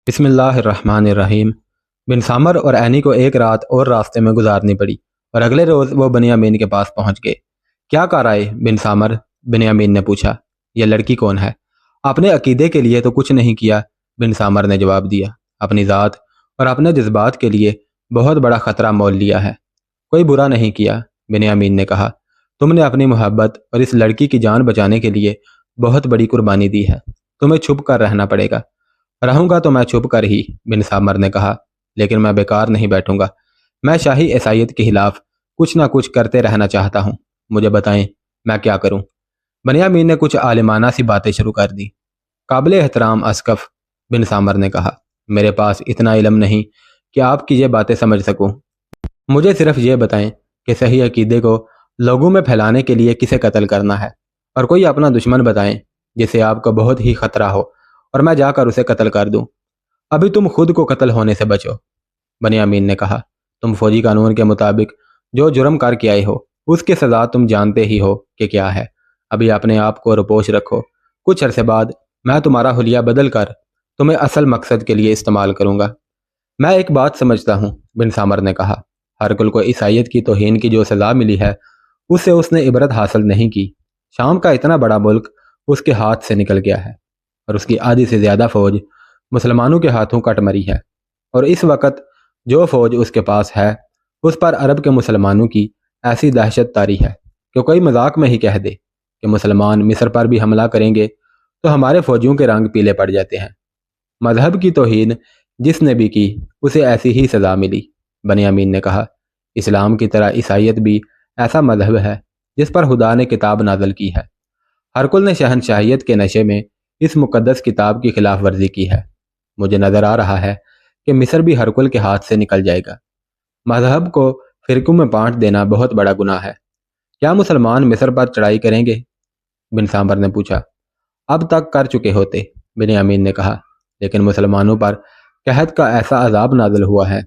بسم اللہ الرحمن الرحیم۔ بن سامر اور اینی کو ایک رات اور راستے میں گزارنی پڑی اور اگلے روز وہ بنیامین کے پاس پہنچ گئے۔ کیا کہہ رہا ہے بن سامر؟ بنیامین نے پوچھا۔ یہ لڑکی کون ہے؟ اپنے عقیدے کے لیے تو کچھ نہیں کیا، بن سامر نے جواب دیا۔ اپنی ذات اور اپنے جذبات کے لیے بہت بڑا خطرہ مول لیا ہے۔ کوئی برا نہیں کیا، بنیامین نے کہا۔ تم نے اپنی محبت اور اس لڑکی کی جان بچانے کے لیے بہت بڑی قربانی دی ہے۔ تمہیں چھپ کر رہنا پڑے گا۔ رہوں گا تو میں چھپ کر ہی، بن سامر نے کہا، لیکن میں بیکار نہیں بیٹھوں گا۔ میں شاہی عیسائیت کے خلاف کچھ نہ کچھ کرتے رہنا چاہتا ہوں۔ مجھے بتائیں میں کیا کروں؟ بنیامین نے کچھ عالمانہ سی باتیں شروع کر دی۔ قابل احترام اسقف، بن سامر نے کہا، میرے پاس اتنا علم نہیں کہ آپ کی یہ باتیں سمجھ سکوں۔ مجھے صرف یہ بتائیں کہ صحیح عقیدے کو لوگوں میں پھیلانے کے لیے کسے قتل کرنا ہے، اور کوئی اپنا دشمن بتائیں جسے آپ کو بہت ہی خطرہ ہو اور میں جا کر اسے قتل کر دوں۔ ابھی تم خود کو قتل ہونے سے بچو، بنیامین نے کہا۔ تم فوجی قانون کے مطابق جو جرم کر کے آئے ہو اس کی سزا تم جانتے ہی ہو کہ کیا ہے۔ ابھی اپنے آپ کو روپوش رکھو، کچھ عرصے بعد میں تمہارا حلیہ بدل کر تمہیں اصل مقصد کے لیے استعمال کروں گا۔ میں ایک بات سمجھتا ہوں، بن سامر نے کہا، ہرکل کو عیسائیت کی توہین کی جو سزا ملی ہے اس سے اس نے عبرت حاصل نہیں کی۔ شام کا اتنا بڑا ملک اس کے ہاتھ سے نکل گیا ہے اور اس کی آدھی سے زیادہ فوج مسلمانوں کے ہاتھوں کٹ مری ہے، اور اس وقت جو فوج اس کے پاس ہے اس پر عرب کے مسلمانوں کی ایسی دہشت طاری ہے کہ کوئی مذاق میں ہی کہہ دے کہ مسلمان مصر پر بھی حملہ کریں گے تو ہمارے فوجیوں کے رنگ پیلے پڑ جاتے ہیں۔ مذہب کی توہین جس نے بھی کی اسے ایسی ہی سزا ملی، بنیامین نے کہا۔ اسلام کی طرح عیسائیت بھی ایسا مذہب ہے جس پر خدا نے کتاب نازل کی ہے۔ ہرکل نے شہنشاہیت کے نشے میں اس مقدس کتاب کی خلاف ورزی کی ہے۔ مجھے نظر آ رہا ہے کہ مصر بھی ہرکل کے ہاتھ سے نکل جائے گا۔ مذہب کو فرقوں میں بانٹ دینا بہت بڑا گناہ ہے۔ کیا مسلمان مصر پر چڑھائی کریں گے؟ بن سامر نے پوچھا۔ اب تک کر چکے ہوتے، بنیامین نے کہا، لیکن مسلمانوں پر قحط کا ایسا عذاب نازل ہوا ہے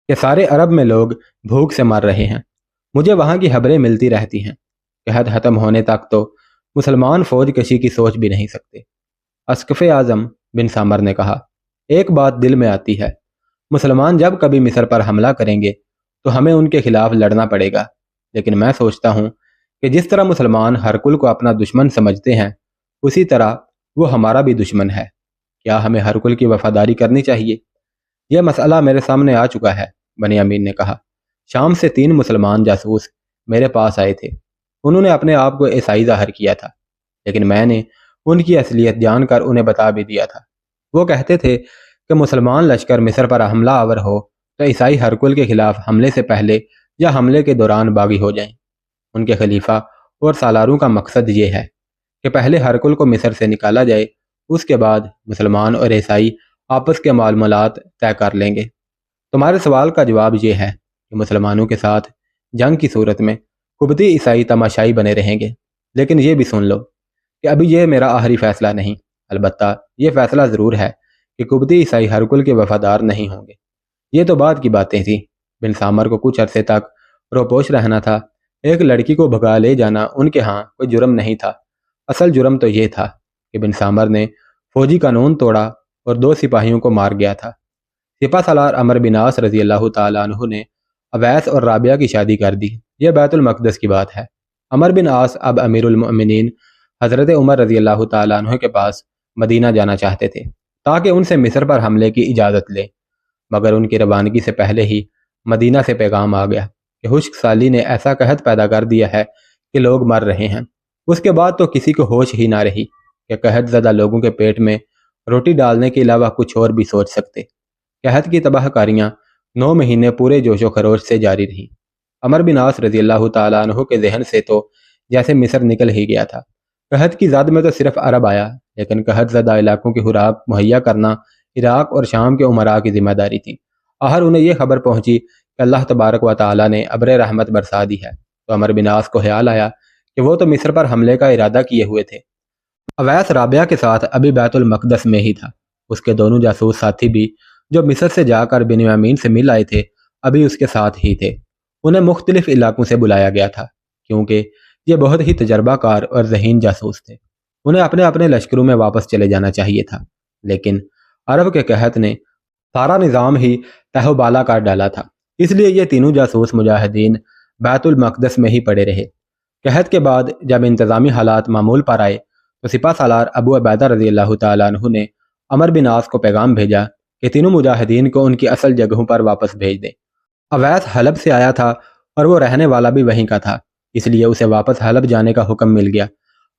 کہ سارے عرب میں لوگ بھوک سے مر رہے ہیں۔ مجھے وہاں کی خبریں ملتی رہتی ہیں۔ قحط ختم ہونے تک تو مسلمان فوج کشی کی سوچ بھی نہیں سکتے۔ اسقف اعظم، بن سامر نے کہا، ایک بات دل میں آتی ہے، مسلمان جب کبھی مصر پر حملہ کریں گے تو ہمیں ان کے خلاف لڑنا پڑے گا، لیکن میں سوچتا ہوں کہ جس طرح مسلمان ہرکل کو اپنا دشمن سمجھتے ہیں اسی طرح وہ ہمارا بھی دشمن ہے۔ کیا ہمیں ہرکل کی وفاداری کرنی چاہیے؟ یہ مسئلہ میرے سامنے آ چکا ہے، بنیامین نے کہا۔ شام سے 3 مسلمان جاسوس میرے پاس آئے تھے۔ انہوں نے اپنے آپ کو عیسائی ظاہر کیا تھا، لیکن میں نے ان کی اصلیت جان کر انہیں بتا بھی دیا تھا۔ وہ کہتے تھے کہ مسلمان لشکر مصر پر حملہ آور ہو تو عیسائی ہرکل کے خلاف حملے سے پہلے یا حملے کے دوران باغی ہو جائیں۔ ان کے خلیفہ اور سالاروں کا مقصد یہ ہے کہ پہلے ہرکل کو مصر سے نکالا جائے، اس کے بعد مسلمان اور عیسائی آپس کے معاملات طے کر لیں گے۔ تمہارے سوال کا جواب یہ ہے کہ مسلمانوں کے ساتھ جنگ کی صورت میں قبطی عیسائی تماشائی بنے رہیں گے، لیکن یہ بھی سن لو کہ ابھی یہ میرا آخری فیصلہ نہیں، البتہ یہ فیصلہ ضرور ہے کہ قبطی عیسائی ہرکل کے وفادار نہیں ہوں گے۔ یہ تو بعد کی باتیں تھیں۔ بن سامر کو کچھ عرصے تک روپوش رہنا تھا۔ ایک لڑکی کو بھگا لے جانا ان کے ہاں کوئی جرم نہیں تھا۔ اصل جرم تو یہ تھا کہ بن سامر نے فوجی قانون توڑا اور 2 سپاہیوں کو مار گیا تھا۔ سپہ سالار عمرو بن عاص رضی اللہ تعالیٰ عنہ نے اویس اور رابعہ کی شادی کر دی۔ یہ بیت المقدس کی بات ہے۔ عمرو بن عاص اب امیر المؤمنین حضرت عمر رضی اللہ تعالیٰ عنہ کے پاس مدینہ جانا چاہتے تھے تاکہ ان سے مصر پر حملے کی اجازت لیں، مگر ان کی روانگی سے پہلے ہی مدینہ سے پیغام آ گیا کہ خشک سالی نے ایسا قحط پیدا کر دیا ہے کہ لوگ مر رہے ہیں۔ اس کے بعد تو کسی کو ہوش ہی نہ رہی کہ قحط زدہ لوگوں کے پیٹ میں روٹی ڈالنے کے علاوہ کچھ اور بھی سوچ سکتے۔ قحط کی تباہ کاریاں 9 مہینے پورے جوش و خروش سے جاری رہیں۔ عمرو بن عاص رضی اللہ تعالیٰ عنہ کے ذہن سے تو جیسے مصر نکل ہی گیا تھا۔ قحط کی زد میں تو صرف عرب آیا، لیکن قحط زدہ علاقوں کی خوراک مہیا کرنا عراق اور شام کے امراء کی ذمہ داری تھی۔ آخر انہیں یہ خبر پہنچی کہ اللہ تبارک و تعالیٰ نے ابر رحمت برسا دی ہے، تو عمرو بن عاص کو خیال آیا کہ وہ تو مصر پر حملے کا ارادہ کیے ہوئے تھے۔ اویس رابعہ کے ساتھ ابھی بیت المقدس میں ہی تھا۔ اس کے دونوں جاسوس ساتھی بھی جو مصر سے جا کر بنیامین سے مل آئے تھے ابھی اس کے ساتھ ہی تھے۔ انہیں مختلف علاقوں سے بلایا گیا تھا کیونکہ یہ بہت ہی تجربہ کار اور ذہین جاسوس تھے۔ انہیں اپنے اپنے لشکروں میں واپس چلے جانا چاہیے تھا، لیکن عرب کے قحط نے سارا نظام ہی تہو بالا کر ڈالا تھا، اس لیے یہ تینوں جاسوس مجاہدین بیت المقدس میں ہی پڑے رہے۔ قحط کے بعد جب انتظامی حالات معمول پر آئے تو سپہ سالار ابو عبیدہ رضی اللہ تعالیٰ عنہ نے عمر بن عاص کو پیغام بھیجا کہ تینوں مجاہدین کو ان کی اصل جگہوں پر واپس بھیج دیں۔ اویس حلب سے آیا تھا اور وہ رہنے والا بھی وہیں کا تھا، اس لیے اسے واپس حلب جانے کا حکم مل گیا۔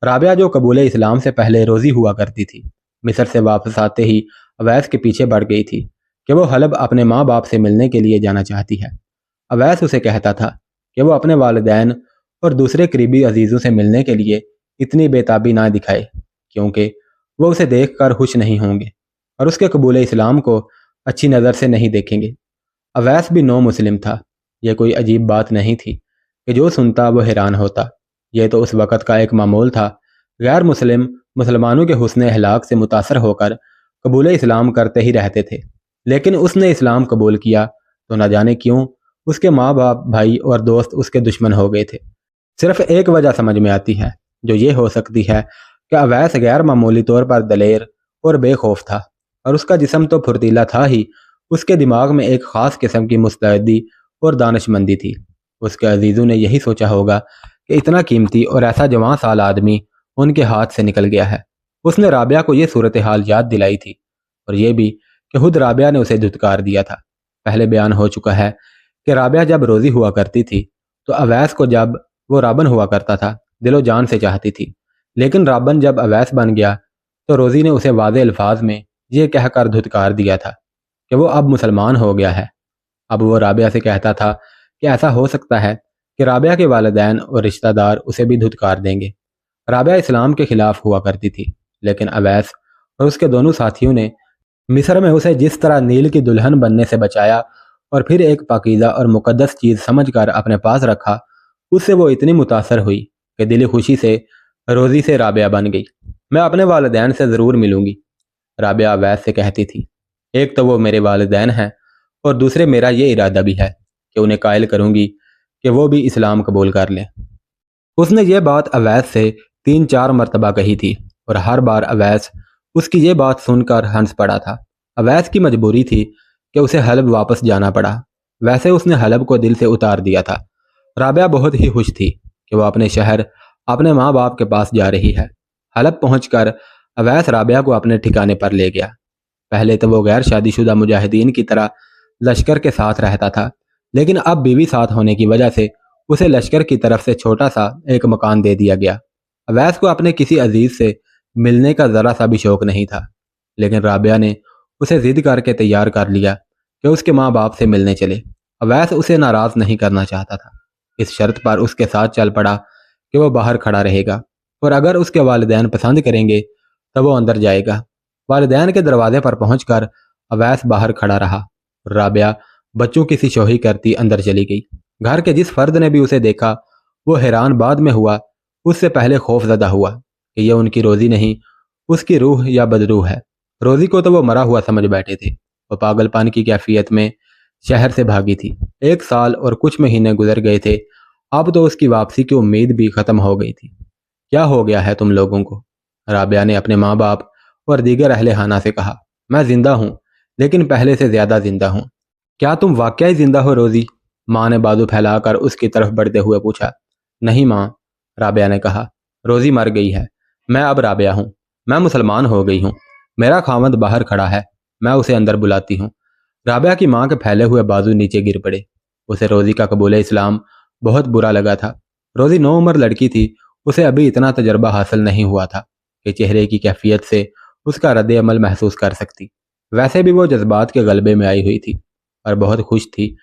رابعہ جو قبول اسلام سے پہلے روزی ہوا کرتی تھی، مصر سے واپس آتے ہی اویس کے پیچھے بڑھ گئی تھی کہ وہ حلب اپنے ماں باپ سے ملنے کے لیے جانا چاہتی ہے۔ اویس اسے کہتا تھا کہ وہ اپنے والدین اور دوسرے قریبی عزیزوں سے ملنے کے لیے اتنی بےتابی نہ دکھائے، کیونکہ وہ اسے دیکھ کر خوش نہیں ہوں گے اور اس کے قبول اسلام کو اچھی نظر سے نہیں دیکھیں گے۔ اویس بھی نو مسلم تھا، یہ کوئی عجیب بات نہیں تھی کہ جو سنتا وہ حیران ہوتا، یہ تو اس وقت کا ایک معمول تھا۔ غیر مسلم مسلمانوں کے حسن اخلاق سے متاثر ہو کر قبول اسلام کرتے ہی رہتے تھے، لیکن اس نے اسلام قبول کیا تو نہ جانے کیوں اس کے ماں باپ، بھائی اور دوست اس کے دشمن ہو گئے تھے۔ صرف ایک وجہ سمجھ میں آتی ہے، جو یہ ہو سکتی ہے کہ اویس غیر معمولی طور پر دلیر اور بے خوف تھا، اور اس کا جسم تو پھرتیلا تھا ہی، اس کے دماغ میں ایک خاص قسم کی مستعدی اور دانش مندی تھی۔ اس کے عزیزوں نے یہی سوچا ہوگا کہ اتنا قیمتی اور ایسا جوان سال آدمی ان کے ہاتھ سے نکل گیا ہے۔ اس نے رابعہ کو یہ صورتحال یاد دلائی تھی، اور یہ بھی کہ خود رابعہ نے اسے دھتکار دیا تھا۔ پہلے بیان ہو چکا ہے کہ رابعہ جب روزی ہوا کرتی تھی تو اویس کو جب وہ رابن ہوا کرتا تھا دل و جان سے چاہتی تھی، لیکن رابن جب اویس بن گیا تو روزی نے اسے واضح الفاظ میں یہ کہہ کر دھتکار دیا تھا کہ وہ اب مسلمان ہو گیا ہے۔ اب وہ رابعہ سے کہتا تھا کہ ایسا ہو سکتا ہے کہ رابعہ کے والدین اور رشتہ دار اسے بھی دھتکار دیں گے۔ رابعہ اسلام کے خلاف ہوا کرتی تھی، لیکن اویس اور اس کے دونوں ساتھیوں نے مصر میں اسے جس طرح نیل کی دلہن بننے سے بچایا اور پھر ایک پاکیزہ اور مقدس چیز سمجھ کر اپنے پاس رکھا، اس سے وہ اتنی متاثر ہوئی کہ دلی خوشی سے روزی سے رابعہ بن گئی۔ میں اپنے والدین سے ضرور ملوں گی، رابعہ اویس سے کہتی تھی۔ ایک تو وہ میرے والدین ہیں اور دوسرے میرا یہ ارادہ بھی ہے کہ انہیں قائل کروں گی کہ وہ بھی اسلام قبول کر لیں۔ اس نے یہ بات اویس سے 3-4 مرتبہ کہی تھی، اور ہر بار اویس اس کی یہ بات سن کر ہنس پڑا تھا۔ اویس کی مجبوری تھی کہ اسے حلب واپس جانا پڑا، ویسے اس نے حلب کو دل سے اتار دیا تھا۔ رابعہ بہت ہی خوش تھی کہ وہ اپنے شہر اپنے ماں باپ کے پاس جا رہی ہے۔ حلب پہنچ کر اویس رابعہ کو اپنے ٹھکانے پر لے گیا۔ پہلے تو وہ غیر شادی شدہ مجاہدین کی طرح لشکر کے ساتھ رہتا تھا، لیکن اب بیوی ساتھ ہونے کی وجہ سے اسے لشکر کی طرف سے چھوٹا سا ایک مکان دے دیا گیا۔ اویس کو اپنے کسی عزیز سے ملنے کا ذرا سا بھی شوق نہیں تھا، لیکن رابعہ نے اسے ضد کر کے تیار کر لیا کہ اس کے ماں باپ سے ملنے چلے۔ اویس اسے ناراض نہیں کرنا چاہتا تھا، اس شرط پر اس کے ساتھ چل پڑا کہ وہ باہر کھڑا رہے گا، اور اگر اس کے والدین پسند کریں گے تو وہ اندر جائے گا۔ والدین کے دروازے پر پہنچ کر اویس باہر کھڑا رہا، رابعہ بچوں کی سی شوہی کرتی اندر چلی گئی۔ گھر کے جس فرد نے بھی اسے دیکھا وہ حیران بعد میں ہوا، اس سے پہلے خوف زدہ ہوا کہ یہ ان کی روزی نہیں، اس کی روح یا بدروح ہے۔ روزی کو تو وہ مرا ہوا سمجھ بیٹھے تھے۔ وہ پاگل پن کی کیفیت میں شہر سے بھاگی تھی۔ 1 سال اور کچھ مہینے گزر گئے تھے، اب تو اس کی واپسی کی امید بھی ختم ہو گئی تھی۔ کیا ہو گیا ہے تم لوگوں کو؟ رابعہ نے اپنے ماں باپ اور دیگر اہل خانہ سے کہا۔ میں زندہ ہوں، لیکن پہلے سے زیادہ زندہ ہوں۔ کیا تم واقعی زندہ ہو روزی؟ ماں نے بازو پھیلا کر اس کی طرف بڑھتے ہوئے پوچھا۔ نہیں ماں، رابعہ نے کہا، روزی مر گئی ہے، میں اب رابعہ ہوں، میں مسلمان ہو گئی ہوں، میرا خاوند باہر کھڑا ہے، میں اسے اندر بلاتی ہوں۔ رابعہ کی ماں کے پھیلے ہوئے بازو نیچے گر پڑے۔ اسے روزی کا قبول اسلام بہت برا لگا تھا۔ روزی نو عمر لڑکی تھی، اسے ابھی اتنا تجربہ حاصل نہیں ہوا تھا کہ چہرے کی کیفیت سے اس کا رد عمل محسوس کر سکتی۔ ویسے بھی وہ جذبات کے غلبے میں آئی ہوئی تھی اور بہت خوش تھی۔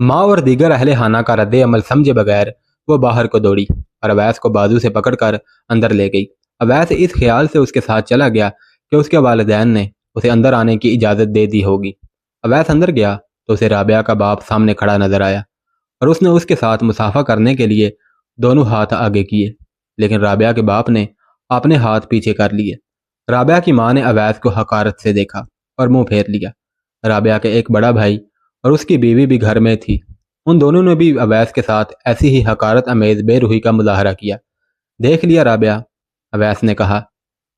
ماں اور دیگر اہل خانہ کا رد عمل سمجھے بغیر وہ باہر کو دوڑی اور اویس کو بازو سے پکڑ کر اندر لے گئی۔ اویس اس خیال سے اس کے ساتھ چلا گیا کہ اس کے والدین نے اسے اندر آنے کی اجازت دے دی ہوگی۔ اویس اندر گیا تو اسے رابعہ کا باپ سامنے کھڑا نظر آیا، اور اس نے اس کے ساتھ مصافحہ کرنے کے لیے دونوں ہاتھ آگے کیے، لیکن رابعہ کے باپ نے اپنے ہاتھ پیچھے کر لیے۔ رابعہ کی ماں نے اویس کو حقارت سے دیکھا اور منہ پھیر لیا۔ رابعہ کے ایک بڑا بھائی اور اس کی بیوی بھی گھر میں تھی، ان دونوں نے بھی اویس کے ساتھ ایسی ہی حقارت امیز بے روحی کا مظاہرہ کیا۔ دیکھ لیا رابعہ، اویس نے کہا،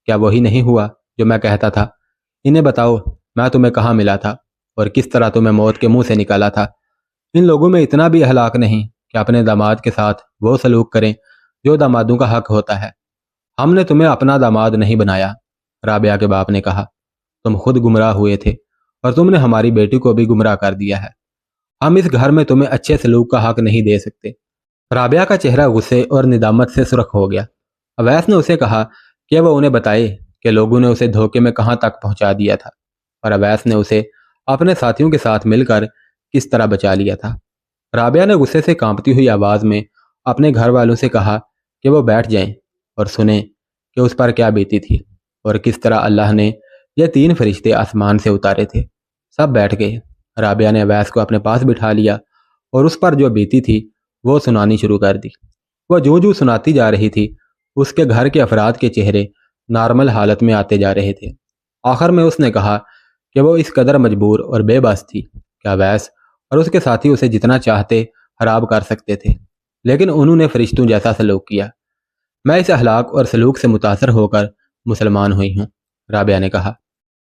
کیا وہی نہیں ہوا جو میں کہتا تھا؟ انہیں بتاؤ میں تمہیں کہاں ملا تھا اور کس طرح تمہیں موت کے منہ سے نکالا تھا۔ ان لوگوں میں اتنا بھی اخلاق نہیں کہ اپنے داماد کے ساتھ وہ سلوک کریں جو دامادوں کا حق ہوتا ہے۔ ہم نے تمہیں اپنا داماد نہیں بنایا، رابعہ کے باپ نے کہا۔ تم خود گمراہ ہوئے تھے اور تم نے ہماری بیٹی کو بھی گمراہ کر دیا ہے۔ ہم اس گھر میں تمہیں اچھے سلوک کا حق نہیں دے سکتے۔ رابعہ کا چہرہ غصے اور ندامت سے سرخ ہو گیا۔ اویس نے اسے کہا کہ وہ انہیں بتائے کہ لوگوں نے اسے دھوکے میں کہاں تک پہنچا دیا تھا، اور اویس نے اسے اپنے ساتھیوں کے ساتھ مل کر کس طرح بچا لیا تھا۔ رابعہ نے غصے سے کانپتی ہوئی آواز میں اپنے گھر والوں سے کہا کہ وہ بیٹھ جائیں اور سنیں کہ اس پر کیا بیتی تھی اور کس طرح اللہ نے یہ 3 فرشتے آسمان سے اتارے تھے۔ سب بیٹھ گئے۔ رابعہ نے اویس کو اپنے پاس بٹھا لیا اور اس پر جو بیتی تھی وہ سنانی شروع کر دی۔ وہ جو سناتی جا رہی تھی اس کے گھر کے افراد کے چہرے نارمل حالت میں آتے جا رہے تھے۔ آخر میں اس نے کہا کہ وہ اس قدر مجبور اور بے بس تھی کہ اویس اور اس کے ساتھی اسے جتنا چاہتے خراب کر سکتے تھے، لیکن انہوں نے فرشتوں جیسا سلوک کیا۔ میں اس اخلاق اور سلوک سے متاثر ہو کر مسلمان ہوئی ہوں، رابعہ نے کہا۔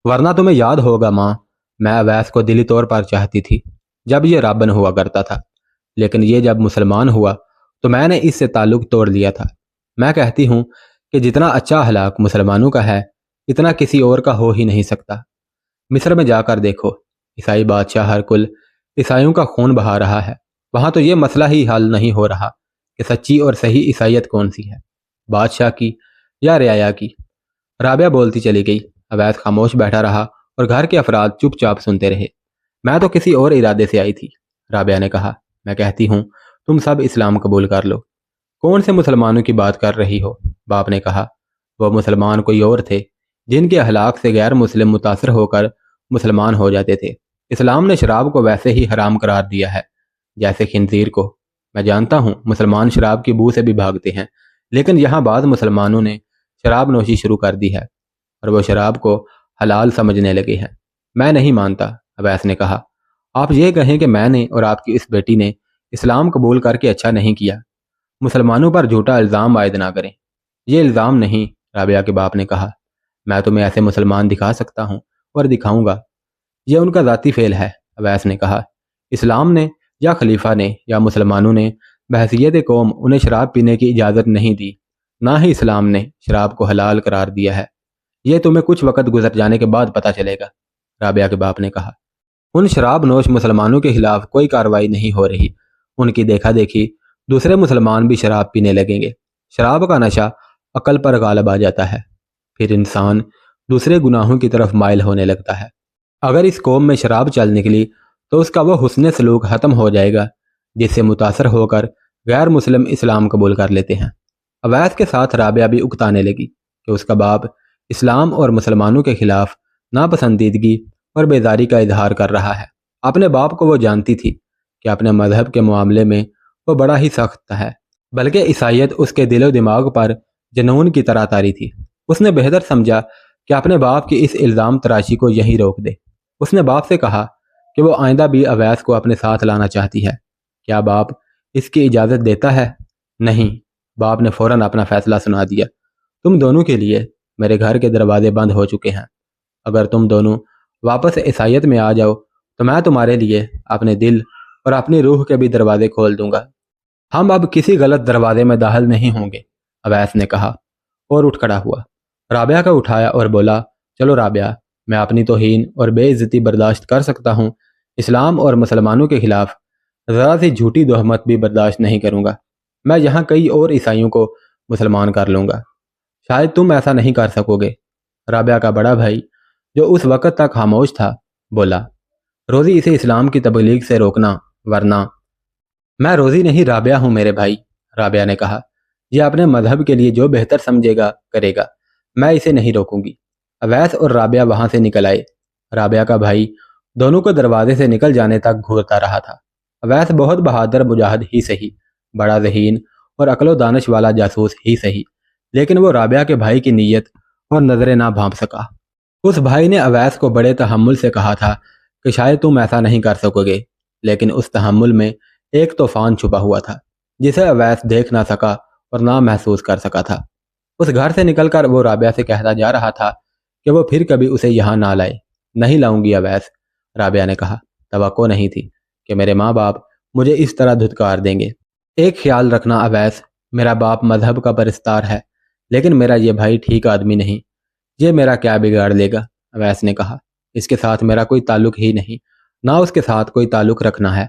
ورنہ تمہیں یاد ہوگا ماں، میں اویس کو دلی طور پر چاہتی تھی جب یہ رابن ہوا کرتا تھا، لیکن یہ جب مسلمان ہوا تو میں نے اس سے تعلق توڑ لیا تھا۔ میں کہتی ہوں کہ جتنا اچھا اخلاق مسلمانوں کا ہے اتنا کسی اور کا ہو ہی نہیں سکتا۔ مصر میں جا کر دیکھو، عیسائی بادشاہ ہر کل عیسائیوں کا خون بہا رہا ہے۔ وہاں تو یہ مسئلہ ہی حل نہیں ہو رہا کہ سچی اور صحیح عیسائیت کون سی ہے، بادشاہ کی یا رعایا کی۔ رابعہ بولتی چلی گئی۔ اویس خاموش بیٹھا رہا اور گھر کے افراد چپ چاپ سنتے رہے۔ میں تو کسی اور ارادے سے آئی تھی، رابعہ نے کہا۔ میں کہتی ہوں تم سب اسلام قبول کر لو۔ کون سے مسلمانوں کی بات کر رہی ہو؟ باپ نے کہا۔ وہ مسلمان کوئی اور تھے جن کے اخلاق سے غیر مسلم متاثر ہو کر مسلمان ہو جاتے تھے۔ اسلام نے شراب کو ویسے ہی حرام قرار دیا ہے جیسے خنزیر کو۔ میں جانتا ہوں مسلمان شراب کی بو سے بھی بھاگتے ہیں، لیکن یہاں بعض مسلمانوں نے شراب نوشی شروع کر دی ہے اور وہ شراب کو حلال سمجھنے لگے ہیں۔ میں نہیں مانتا، اویس نے کہا۔ آپ یہ کہیں کہ میں نے اور آپ کی اس بیٹی نے اسلام قبول کر کے اچھا نہیں کیا۔ مسلمانوں پر جھوٹا الزام عائد نہ کریں۔ یہ الزام نہیں، رابعہ کے باپ نے کہا۔ میں تمہیں ایسے مسلمان دکھا سکتا ہوں اور دکھاؤں گا۔ یہ ان کا ذاتی فعل ہے، اویس نے کہا۔ اسلام نے یا خلیفہ نے یا مسلمانوں نے بحیثیت قوم انہیں شراب پینے کی اجازت نہیں دی، نہ ہی اسلام نے شراب کو حلال قرار دیا ہے۔ یہ تمہیں کچھ وقت گزر جانے کے بعد پتہ چلے گا، رابعہ کے باپ نے کہا۔ ان شراب نوش مسلمانوں کے خلاف کوئی کارروائی نہیں ہو رہی۔ ان کی دیکھا دیکھی دوسرے مسلمان بھی شراب پینے لگیں گے۔ شراب کا نشہ عقل پر غالب آ جاتا ہے، پھر انسان دوسرے گناہوں کی طرف مائل ہونے لگتا ہے۔ اگر اس قوم میں شراب چل نکلی تو اس کا وہ حسن سلوک ختم ہو جائے گا جس سے متاثر ہو کر غیر مسلم اسلام قبول کر لیتے ہیں۔ اویس کے ساتھ رابعہ بھی اکتانے لگی کہ اس کا باپ اسلام اور مسلمانوں کے خلاف ناپسندیدگی اور بیزاری کا اظہار کر رہا ہے۔ اپنے باپ کو وہ جانتی تھی کہ اپنے مذہب کے معاملے میں وہ بڑا ہی سخت ہے، بلکہ عیسائیت اس کے دل و دماغ پر جنون کی طرح طاری تھی۔ اس نے بہتر سمجھا کہ اپنے باپ کی اس الزام تراشی کو یہیں روک دے۔ اس نے باپ سے کہا کہ وہ آئندہ بھی اویس کو اپنے ساتھ لانا چاہتی ہے۔ کیا باپ اس کی اجازت دیتا ہے؟ نہیں، باپ نے فوراً اپنا فیصلہ سنا دیا۔ تم دونوں کے لیے میرے گھر کے دروازے بند ہو چکے ہیں۔ اگر تم دونوں واپس عیسائیت میں آ جاؤ تو میں تمہارے لیے اپنے دل اور اپنی روح کے بھی دروازے کھول دوں گا۔ ہم اب کسی غلط دروازے میں داخل نہیں ہوں گے، اویس نے کہا اور اٹھ کھڑا ہوا۔ رابعہ کو اٹھایا اور بولا، چلو رابعہ، میں اپنی توہین اور بے عزتی برداشت کر سکتا ہوں، اسلام اور مسلمانوں کے خلاف ذرا سی جھوٹی تہمت بھی برداشت نہیں کروں گا۔ میں یہاں کئی اور عیسائیوں کو مسلمان کر لوں گا، شاید تم ایسا نہیں کر سکو گے۔ رابعہ کا بڑا بھائی جو اس وقت تک خاموش تھا بولا، روزی اسے اسلام کی تبلیغ سے روکنا، ورنہ میں روزی نہیں رابعہ ہوں میرے بھائی، رابعہ نے کہا۔ یہ اپنے مذہب کے لیے جو بہتر سمجھے گا کرے گا، میں اسے نہیں روکوں گی۔ اویس اور رابعہ وہاں سے نکل آئے۔ رابعہ کا بھائی دونوں کو دروازے سے نکل جانے تک گھورتا رہا تھا۔ اویس بہت بہادر مجاہد ہی سہی، بڑا ذہین اور عقل و دانش والا جاسوس ہی سہی، لیکن وہ رابعہ کے بھائی کی نیت اور نظریں نہ بھانپ سکا۔ اس بھائی نے اویس کو بڑے تحمل سے کہا تھا کہ شاید تم ایسا نہیں کر سکو گے، لیکن اس تحمل میں ایک طوفان چھپا ہوا تھا جسے اویس دیکھ نہ سکا اور نہ محسوس کر سکا تھا۔ اس گھر سے نکل کر وہ رابعہ سے کہتا جا رہا تھا کہ وہ پھر کبھی اسے یہاں نہ لائے، نہیں لاؤں گی اویس، رابعہ نے کہا۔ توقع نہیں تھی کہ میرے ماں باپ مجھے اس طرح دھتکار دیں گے۔ ایک خیال رکھنا اویس، میرا باپ مذہب کا پرستار ہے، لیکن میرا یہ بھائی ٹھیک آدمی نہیں۔ یہ میرا کیا بگاڑ لے گا؟ اویس نے کہا۔ اس کے ساتھ میرا کوئی تعلق ہی نہیں، نہ اس کے ساتھ کوئی تعلق رکھنا ہے۔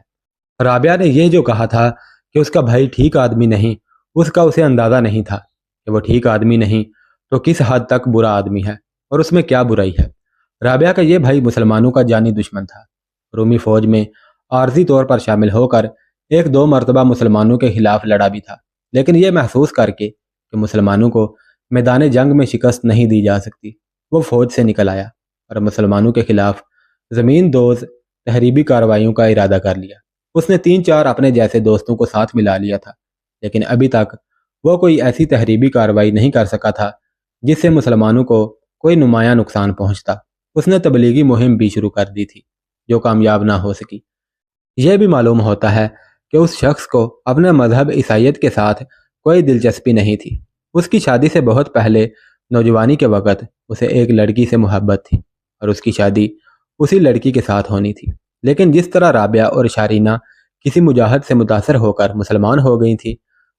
رابعہ نے یہ جو کہا تھا کہ اس کا بھائی ٹھیک آدمی نہیں، اس کا اسے اندازہ نہیں تھا کہ وہ ٹھیک آدمی نہیں تو کس حد تک برا آدمی ہے اور اس میں کیا برائی ہے۔ رابعہ کا یہ بھائی مسلمانوں کا جانی دشمن تھا۔ رومی فوج میں عارضی طور پر شامل ہو کر ایک دو مرتبہ مسلمانوں کے خلاف لڑا بھی تھا، لیکن یہ محسوس کر کے کہ مسلمانوں کو میدان جنگ میں شکست نہیں دی جا سکتی، وہ فوج سے نکل آیا اور مسلمانوں کے خلاف زمین دوز تحریبی کارروائیوں کا ارادہ کر لیا۔ اس نے 3-4 اپنے جیسے دوستوں کو ساتھ ملا لیا تھا، لیکن ابھی تک وہ کوئی ایسی تحریبی کارروائی نہیں کر سکا تھا جس سے مسلمانوں کو کوئی نمایاں نقصان پہنچتا۔ اس نے تبلیغی مہم بھی شروع کر دی تھی جو کامیاب نہ ہو سکی۔ یہ بھی معلوم ہوتا ہے کہ اس شخص کو اپنے مذہب عیسائیت کے ساتھ کوئی دلچسپی نہیں تھی۔ اس کی شادی سے بہت پہلے نوجوانی کے وقت اسے ایک لڑکی سے محبت تھی اور اس کی شادی اسی لڑکی کے ساتھ ہونی تھی، لیکن جس طرح رابعہ اور شارینہ کسی مجاہد سے متاثر ہو کر مسلمان ہو گئی تھی،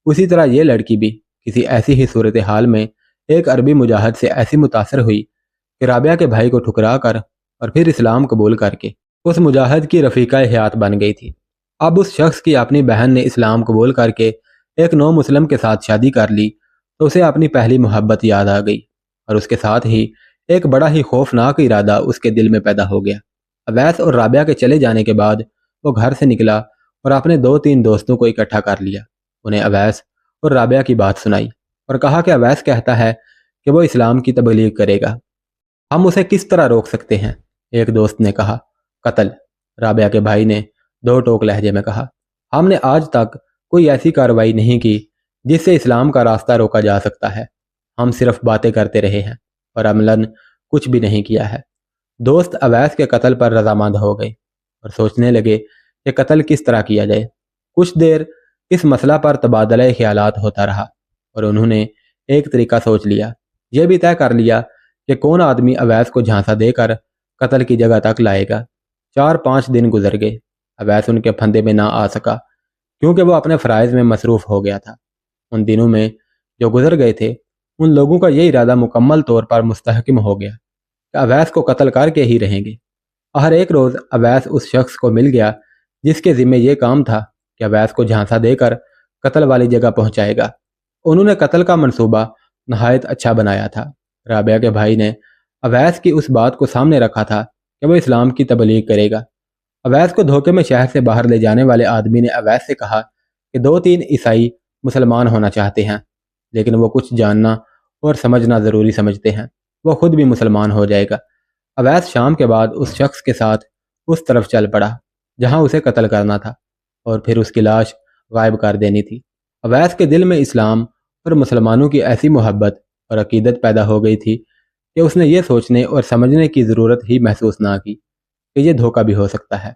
اسی طرح یہ لڑکی بھی کسی ایسی ہی صورتحال میں ایک عربی مجاہد سے ایسی متاثر ہوئی کہ رابعہ کے بھائی کو ٹھکرا کر اور پھر اسلام قبول کر کے اس مجاہد کی رفیقہ حیات بن گئی تھی۔ اب اس شخص کی اپنی بہن نے اسلام قبول کر کے ایک نو مسلم کے ساتھ شادی کر لی تو اسے اپنی پہلی محبت یاد آ گئی اور اس کے ساتھ ہی ایک بڑا ہی خوفناک ارادہ اس کے دل میں پیدا ہو گیا۔ اویس اور رابعہ کے چلے جانے کے بعد وہ گھر سے نکلا اور اپنے 2-3 دوستوں کو اکٹھا کر لیا۔ انہیں اویس اور رابعہ کی بات سنائی اور کہا کہ اویس کہتا ہے کہ وہ اسلام کی تبلیغ کرے گا، ہم اسے کس طرح روک سکتے ہیں؟ ایک دوست نے کہا۔ قتل، رابعہ کے بھائی نے 2 ٹوک لہجے میں کہا۔ ہم نے آج تک کوئی ایسی کارروائی نہیں کی جس سے اسلام کا راستہ روکا جا سکتا ہے، ہم صرف باتیں کرتے رہے ہیں اور عملاً کچھ بھی نہیں کیا ہے۔ دوست اویس کے قتل پر رضامند ہو گئے اور سوچنے لگے کہ قتل کس طرح کیا جائے۔ کچھ دیر اس مسئلہ پر تبادلہ خیالات ہوتا رہا اور انہوں نے ایک طریقہ سوچ لیا۔ یہ بھی طے کر لیا کہ کون آدمی اویس کو جھانسا دے کر قتل کی جگہ تک لائے گا۔ 4-5 دن گزر گئے، اویس ان کے پھندے میں نہ آ سکا کیونکہ وہ اپنے فرائض میں مصروف ہو گیا تھا۔ ان دنوں میں جو گزر گئے تھے ان لوگوں کا یہ ارادہ مکمل طور پر مستحکم ہو گیا کہ اویس کو قتل کر کے ہی رہیں گے۔ ہر ایک روز اویس اس شخص کو مل گیا جس کے ذمہ یہ کام تھا کہ اویس کو جھانسا دے کر قتل والی جگہ پہنچائے گا۔ انہوں نے قتل کا منصوبہ نہایت اچھا بنایا تھا۔ رابعہ کے بھائی نے اویس کی اس بات کو سامنے رکھا تھا کہ وہ اسلام کی تبلیغ کرے گا۔ اویس کو دھوکے میں شہر سے باہر لے جانے والے آدمی نے اویس سے کہا کہ 2-3 عیسائی مسلمان ہونا چاہتے ہیں، لیکن وہ کچھ جاننا اور سمجھنا ضروری سمجھتے ہیں، وہ خود بھی مسلمان ہو جائے گا۔ اویس شام کے بعد اس شخص کے ساتھ اس طرف چل پڑا جہاں اسے قتل کرنا تھا اور پھر اس کی لاش غائب کر دینی تھی۔ اویس کے دل میں اسلام اور مسلمانوں کی ایسی محبت اور عقیدت پیدا ہو گئی تھی کہ اس نے یہ سوچنے اور سمجھنے کی ضرورت ہی محسوس نہ کی کہ یہ دھوکہ بھی ہو سکتا ہے۔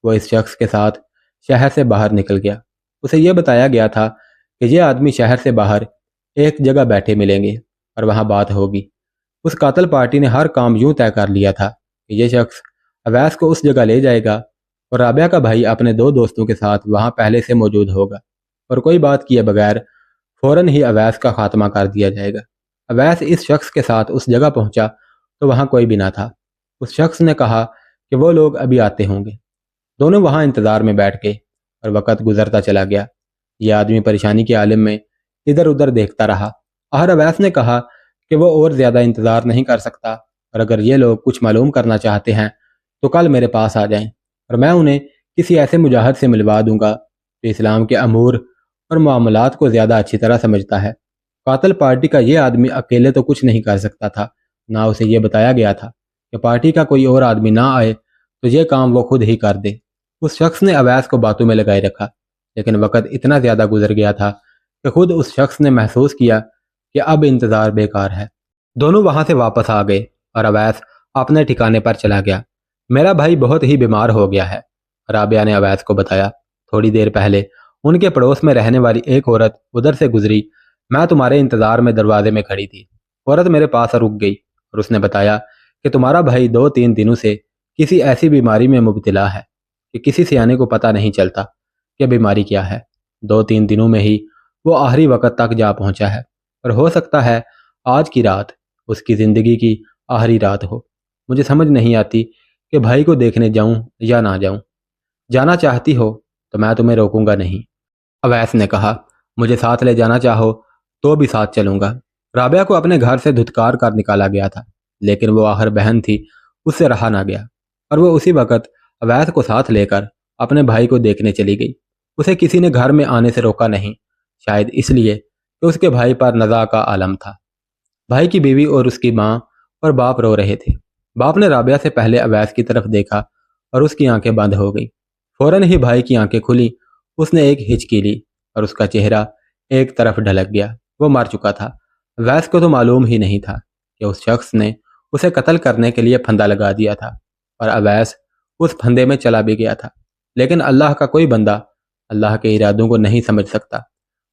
وہ اس شخص کے ساتھ شہر سے باہر نکل گیا۔ اسے یہ بتایا گیا تھا کہ یہ آدمی شہر سے باہر ایک جگہ بیٹھے ملیں گے اور وہاں بات ہوگی۔ اس قاتل پارٹی نے ہر کام یوں طے کر لیا تھا کہ یہ شخص اویس کو اس جگہ لے جائے گا اور رابعہ کا بھائی اپنے 2 دوستوں کے ساتھ وہاں پہلے سے موجود ہوگا اور کوئی بات کیے بغیر فوراً ہی اویس کا خاتمہ کر دیا جائے گا۔ اویس اس شخص کے ساتھ اس جگہ پہنچا تو وہاں کوئی بھی نہ تھا۔ اس شخص نے کہا کہ وہ لوگ ابھی آتے ہوں گے۔ دونوں وہاں انتظار میں بیٹھ گئے اور وقت گزرتا چلا گیا۔ یہ آدمی پریشانی کے عالم میں ادھر ادھر دیکھتا رہا۔ آخر اویس نے کہا کہ وہ اور زیادہ انتظار نہیں کر سکتا اور اگر یہ لوگ کچھ معلوم کرنا چاہتے ہیں تو کل میرے پاس آ جائیں اور میں انہیں کسی ایسے مجاہد سے ملوا دوں گا جو اسلام کے امور اور معاملات کو زیادہ اچھی طرح سمجھتا ہے۔ قاتل پارٹی کا یہ آدمی اکیلے تو کچھ نہیں کر سکتا تھا، نہ اسے یہ بتایا گیا تھا کہ پارٹی کا کوئی اور آدمی نہ آئے تو یہ کام وہ خود ہی کر دے۔ اس شخص نے اویس کو باتوں میں لگائے رکھا، لیکن وقت اتنا زیادہ گزر گیا تھا کہ خود اس شخص نے محسوس کیا کہ اب انتظار بیکار ہے۔ دونوں وہاں سے واپس آ گئے اور اویس اپنے ٹھکانے پر چلا گیا۔ میرا بھائی بہت ہی بیمار ہو گیا ہے، رابعہ نے اویس کو بتایا۔ تھوڑی دیر پہلے ان کے پڑوس میں رہنے والی ایک عورت ادھر سے گزری، میں تمہارے انتظار میں دروازے میں کھڑی تھی۔ عورت میرے پاس رک گئی اور اس نے بتایا کہ تمہارا بھائی 2-3 دنوں سے کسی ایسی بیماری میں مبتلا ہے کہ کسی سیانے کو پتہ نہیں چلتا کہ بیماری کیا ہے۔ 2-3 دنوں میں ہی وہ آخری وقت تک جا پہنچا ہے، اور ہو سکتا ہے آج کی رات اس کی زندگی کی آخری رات ہو۔ مجھے سمجھ نہیں آتی کہ بھائی کو دیکھنے جاؤں یا نہ جاؤں۔ جانا چاہتی ہو تو میں تمہیں روکوں گا نہیں، اویس نے کہا۔ مجھے ساتھ لے جانا چاہو تو بھی ساتھ چلوں گا۔ رابعہ کو اپنے گھر سے دھتکار کر نکالا گیا تھا، لیکن وہ آخر بہن تھی، اس سے رہا نہ گیا، اور وہ اسی وقت اویس کو ساتھ لے کر اپنے بھائی کو دیکھنے چلی گئی۔ اسے کسی نے گھر میں آنے سے روکا نہیں، شاید اس لیے کہ اس کے بھائی پر نزاع کا عالم تھا۔ بھائی کی بیوی اور اس کی ماں اور باپ رو رہے تھے۔ باپ نے رابعہ سے پہلے اویس کی طرف دیکھا اور اس کی آنکھیں بند ہو گئی۔ فوراً ہی بھائی کی آنکھیں کھلی، اس نے ایک ہچکی لی اور اس کا چہرہ ایک طرف ڈھلک گیا۔ وہ مر چکا تھا۔ اویس کو تو معلوم ہی نہیں تھا کہ اس شخص نے اسے قتل کرنے کے لیے پھندا لگا دیا تھا، اور اویس اس پھندے میں چلا بھی گیا تھا۔ لیکن اللہ کا کوئی بندہ اللہ کے ارادوں کو نہیں سمجھ سکتا۔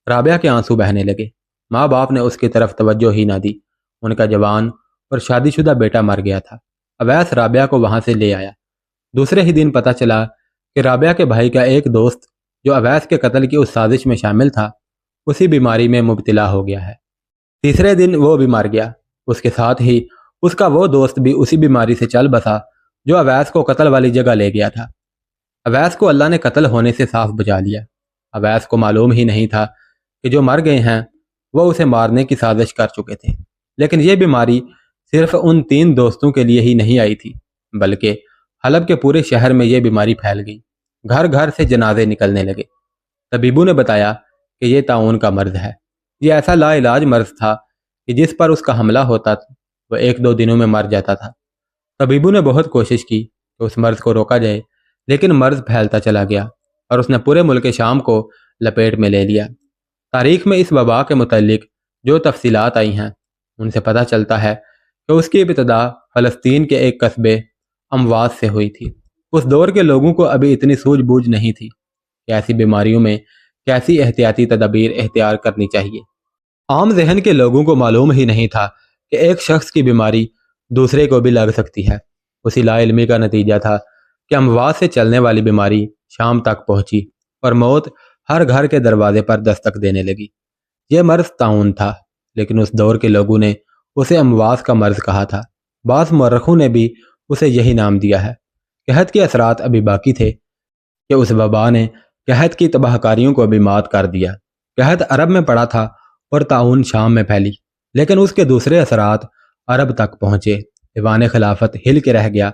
رابعہ کے آنسو بہنے لگے۔ ماں باپ نے اس کی طرف توجہ ہی نہ دی۔ ان کا جوان اور شادی شدہ بیٹا مر گیا تھا۔ اویس رابعہ کو وہاں سے لے آیا۔ دوسرے ہی دن پتہ چلا کہ رابعہ کے بھائی کا ایک دوست جو اویس کے قتل کی اس سازش میں شامل تھا، اسی بیماری میں مبتلا ہو گیا ہے۔ تیسرے دن وہ بھی مر گیا۔ اس کے ساتھ ہی اس کا وہ دوست بھی اسی بیماری سے چل بسا جو اویس کو قتل والی جگہ لے گیا تھا۔ اویس کو اللہ نے قتل ہونے سے صاف بچا لیا۔ اویس کو معلوم ہی نہیں تھا کہ جو مر گئے ہیں وہ اسے مارنے کی سازش کر چکے تھے۔ لیکن یہ بیماری صرف ان 3 دوستوں کے لیے ہی نہیں آئی تھی، بلکہ حلب کے پورے شہر میں یہ بیماری پھیل گئی۔ گھر گھر سے جنازے نکلنے لگے۔ طبیبوں نے بتایا کہ یہ طاعون کا مرض ہے۔ یہ ایسا لا علاج مرض تھا کہ جس پر اس کا حملہ ہوتا وہ 1-2 دنوں میں مر جاتا تھا۔ طبیبوں نے بہت کوشش کی کہ اس مرض کو روکا جائے، لیکن مرض پھیلتا چلا گیا اور اس نے پورے ملک شام کو لپیٹ میں لے لیا۔ تاریخ میں اس وبا کے متعلق جو تفصیلات آئی ہیں ان سے پتہ چلتا ہے کہ اس کی ابتدا فلسطین کے ایک قصبے امواس سے ہوئی تھی۔ اس دور کے لوگوں کو ابھی اتنی سوجھ بوجھ نہیں تھی کہ ایسی بیماریوں میں کیسی احتیاطی تدابیر اختیار کرنی چاہیے۔ عام ذہن کے لوگوں کو معلوم ہی نہیں تھا کہ ایک شخص کی بیماری دوسرے کو بھی لگ سکتی ہے۔ اسی لا علمی کا نتیجہ تھا کہ امواس سے چلنے والی بیماری شام تک پہنچی اور موت ہر گھر کے دروازے پر دستک دینے لگی۔ یہ مرض طاعون تھا، لیکن اس دور کے لوگوں نے اسے امواس کا مرض کہا تھا۔ بعض مورخوں نے بھی اسے یہی نام دیا ہے۔ قحط کے اثرات ابھی باقی تھے کہ اس وبا نے قحط کی تباہ کاریوں کو بھی مات کر دیا۔ قحط عرب میں پڑا تھا اور طاعون شام میں پھیلی، لیکن اس کے دوسرے اثرات عرب تک پہنچے۔ ایوان خلافت ہل کے رہ گیا۔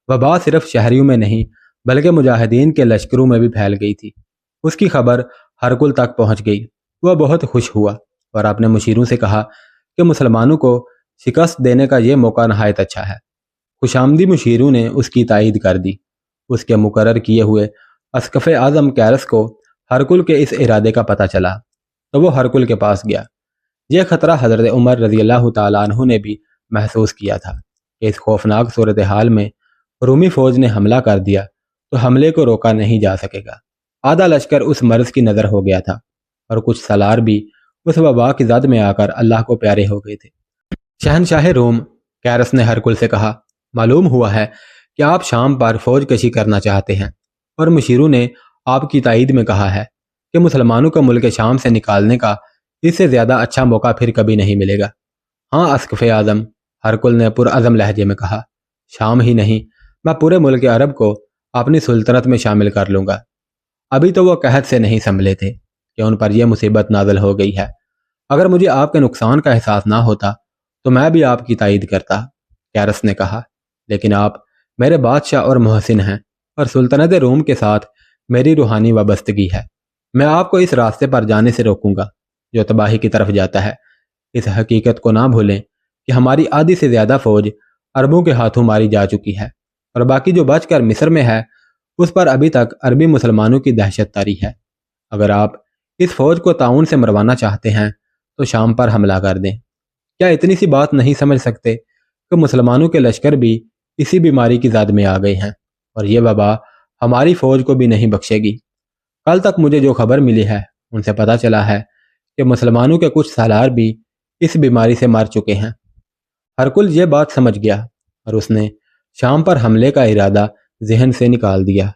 وبا صرف شہریوں میں نہیں بلکہ مجاہدین کے لشکروں میں بھی پھیل گئی تھی۔ اس کی خبر ہرکل تک پہنچ گئی۔ وہ بہت خوش ہوا اور اپنے مشیروں سے کہا کہ مسلمانوں کو شکست دینے کا یہ موقع نہایت اچھا ہے۔ خوش آمدی مشیروں نے اس کی تائید کر دی۔ اس کے مقرر کیے ہوئے اسقف اعظم کیرس کو ہرکل کے اس ارادے کا پتہ چلا تو وہ ہرکل کے پاس گیا۔ یہ خطرہ حضرت عمر رضی اللہ تعالیٰ عنہ نے بھی محسوس کیا تھا کہ اس خوفناک صورتحال میں رومی فوج نے حملہ کر دیا تو حملے کو روکا نہیں جا سکے گا۔ آدھا لشکر اس مرض کی نظر ہو گیا تھا اور کچھ سالار بھی اس وبا کی زد میں آ کر اللہ کو پیارے ہو گئے تھے۔ شہنشاہ روم کیرس نے ہرکل سے کہا، معلوم ہوا ہے کہ آپ شام پر فوج کشی کرنا چاہتے ہیں، اور مشیروں نے آپ کی تائید میں کہا ہے کہ مسلمانوں کو ملک شام سے نکالنے کا اس سے زیادہ اچھا موقع پھر کبھی نہیں ملے گا۔ ہاں اسقف اعظم، ہرکل نے پرعزم لہجے میں کہا، شام ہی نہیں میں پورے ملک عرب کو اپنی سلطنت میں شامل کر لوں گا۔ ابھی تو وہ قحط سے نہیں سنبھلے تھے کہ ان پر یہ مصیبت نازل ہو گئی ہے۔ اگر مجھے آپ کے نقصان کا احساس نہ ہوتا تو میں بھی آپ کی تائید کرتا، کیرس نے کہا، لیکن آپ میرے بادشاہ اور محسن ہیں اور سلطنت روم کے ساتھ میری روحانی وابستگی ہے۔ میں آپ کو اس راستے پر جانے سے روکوں گا جو تباہی کی طرف جاتا ہے۔ اس حقیقت کو نہ بھولیں کہ ہماری آدھی سے زیادہ فوج عربوں کے ہاتھوں ماری جا چکی ہے، اور باقی جو بچ کر مصر میں ہے اس پر ابھی تک عربی مسلمانوں کی دہشت طاری ہے۔ اگر آپ اس فوج کو طاعون سے مروانا چاہتے ہیں تو شام پر حملہ کر دیں۔ کیا اتنی سی بات نہیں سمجھ سکتے کہ مسلمانوں کے لشکر بھی اسی بیماری کی زد میں آ گئے ہیں، اور یہ وبا ہماری فوج کو بھی نہیں بخشے گی۔ کل تک مجھے جو خبر ملی ہے ان سے پتہ چلا ہے کہ مسلمانوں کے کچھ سالار بھی اس بیماری سے مر چکے ہیں۔ ہرکل یہ بات سمجھ گیا اور اس نے شام پر حملے کا ارادہ ذہن سے نکال دیا۔